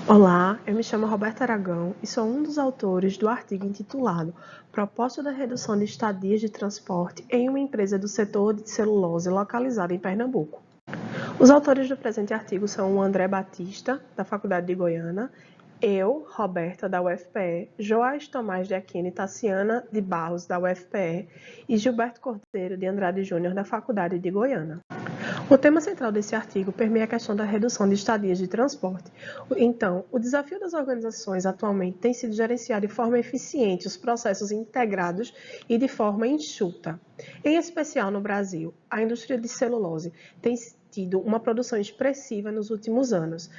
Olá, eu me chamo Roberta Aragão e sou um dos autores do artigo intitulado Proposta da redução de estadias de transporte em uma empresa do setor de celulose localizada em Pernambuco. Os autores do presente artigo são o André Batista, da Faculdade de Goiânia, eu, Roberta, da UFPE, Joás Tomás de Aquino e Tassiana de Barros, da UFPE, e Gilberto Cordeiro de Andrade Júnior, da Faculdade de Goiânia. O tema central desse artigo permeia a questão da redução de estadias de transporte. Então, o desafio das organizações atualmente tem sido gerenciar de forma eficiente os processos integrados e de forma enxuta. Em especial no Brasil, a indústria de celulose tem tido uma produção expressiva nos últimos anos,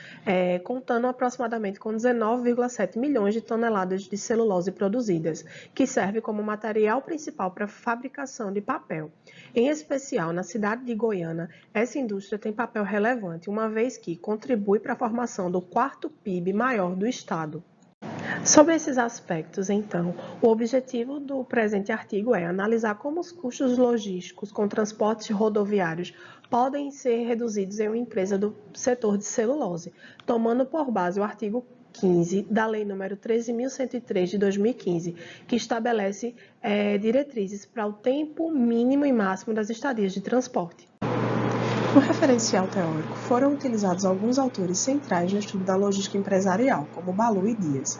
contando aproximadamente com 19,7 milhões de toneladas de celulose produzidas, que serve como material principal para a fabricação de papel. Em especial, na cidade de Goiânia, essa indústria tem papel relevante, uma vez que contribui para a formação do quarto PIB maior do estado. Sobre esses aspectos, então, o objetivo do presente artigo é analisar como os custos logísticos com transportes rodoviários podem ser reduzidos em uma empresa do setor de celulose, tomando por base o artigo 15 da Lei nº 13.103 de 2015, que estabelece diretrizes para o tempo mínimo e máximo das estadias de transporte. No referencial teórico, foram utilizados alguns autores centrais no estudo da logística empresarial, como Balu e Dias.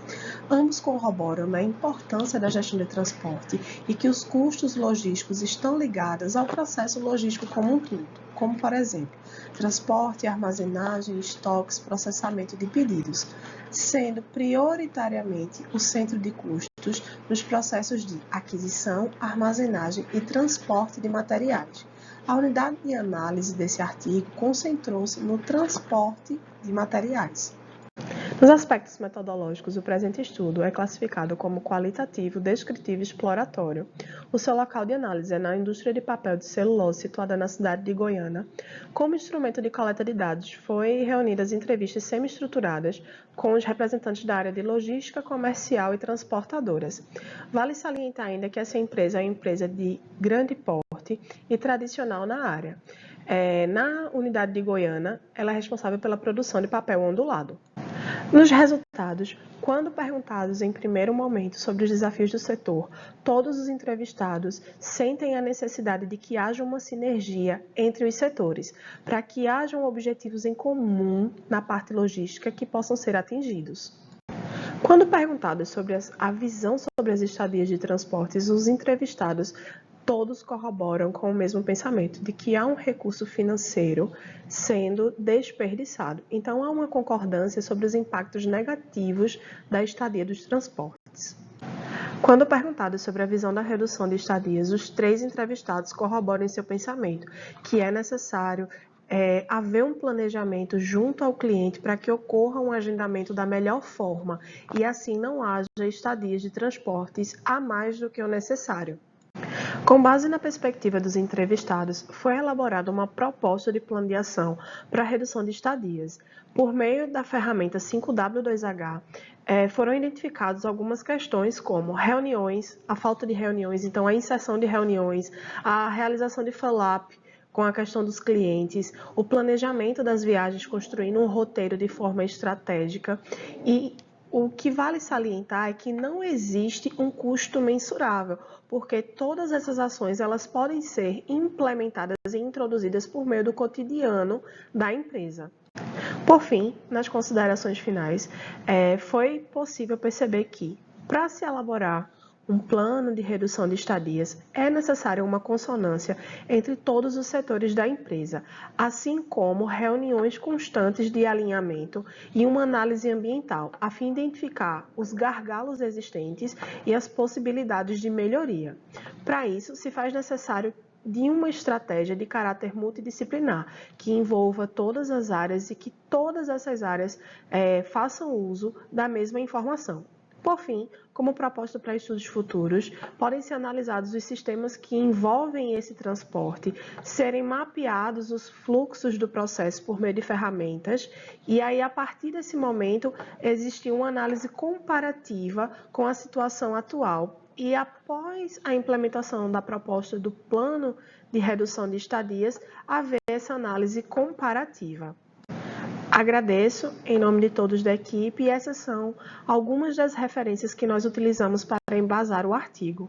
Ambos corroboram a importância da gestão de transporte e que os custos logísticos estão ligados ao processo logístico como um todo, como, por exemplo, transporte, armazenagem, estoques, processamento de pedidos, sendo prioritariamente o centro de custos nos processos de aquisição, armazenagem e transporte de materiais. A unidade de análise desse artigo concentrou-se no transporte de materiais. Nos aspectos metodológicos, o presente estudo é classificado como qualitativo, descritivo e exploratório. O seu local de análise é na indústria de papel de celulose, situada na cidade de Goiânia. Como instrumento de coleta de dados, foi reunidas entrevistas semi-estruturadas com os representantes da área de logística, comercial e transportadoras. Vale salientar ainda que essa empresa é uma empresa de grande porte e tradicional na área. Na unidade de Goiânia, ela é responsável pela produção de papel ondulado. Nos resultados, quando perguntados em primeiro momento sobre os desafios do setor, todos os entrevistados sentem a necessidade de que haja uma sinergia entre os setores, para que hajam objetivos em comum na parte logística que possam ser atingidos. Quando perguntados sobre a visão sobre as estadias de transportes, os entrevistados todos corroboram com o mesmo pensamento, de que há um recurso financeiro sendo desperdiçado. Então, há uma concordância sobre os impactos negativos da estadia dos transportes. Quando perguntados sobre a visão da redução de estadias, os 3 entrevistados corroboram em seu pensamento que é necessário haver um planejamento junto ao cliente para que ocorra um agendamento da melhor forma e assim não haja estadias de transportes a mais do que o necessário. Com base na perspectiva dos entrevistados, foi elaborada uma proposta de plano de ação para a redução de estadias. Por meio da ferramenta 5W2H, foram identificadas algumas questões como reuniões, a falta de reuniões, então a inserção de reuniões, a realização de follow-up com a questão dos clientes, o planejamento das viagens, construindo um roteiro de forma estratégica e o que vale salientar é que não existe um custo mensurável, porque todas essas ações elas podem ser implementadas e introduzidas por meio do cotidiano da empresa. Por fim, nas considerações finais, foi possível perceber que, para se elaborar um plano de redução de estadias, é necessária uma consonância entre todos os setores da empresa, assim como reuniões constantes de alinhamento e uma análise ambiental, a fim de identificar os gargalos existentes e as possibilidades de melhoria. Para isso, se faz necessário de uma estratégia de caráter multidisciplinar, que envolva todas as áreas e que todas essas áreas façam uso da mesma informação. Por fim, como proposta para estudos futuros, podem ser analisados os sistemas que envolvem esse transporte, serem mapeados os fluxos do processo por meio de ferramentas, e aí, a partir desse momento, existe uma análise comparativa com a situação atual. E após a implementação da proposta do plano de redução de estadias, haver essa análise comparativa. Agradeço em nome de todos da equipe e essas são algumas das referências que nós utilizamos para embasar o artigo.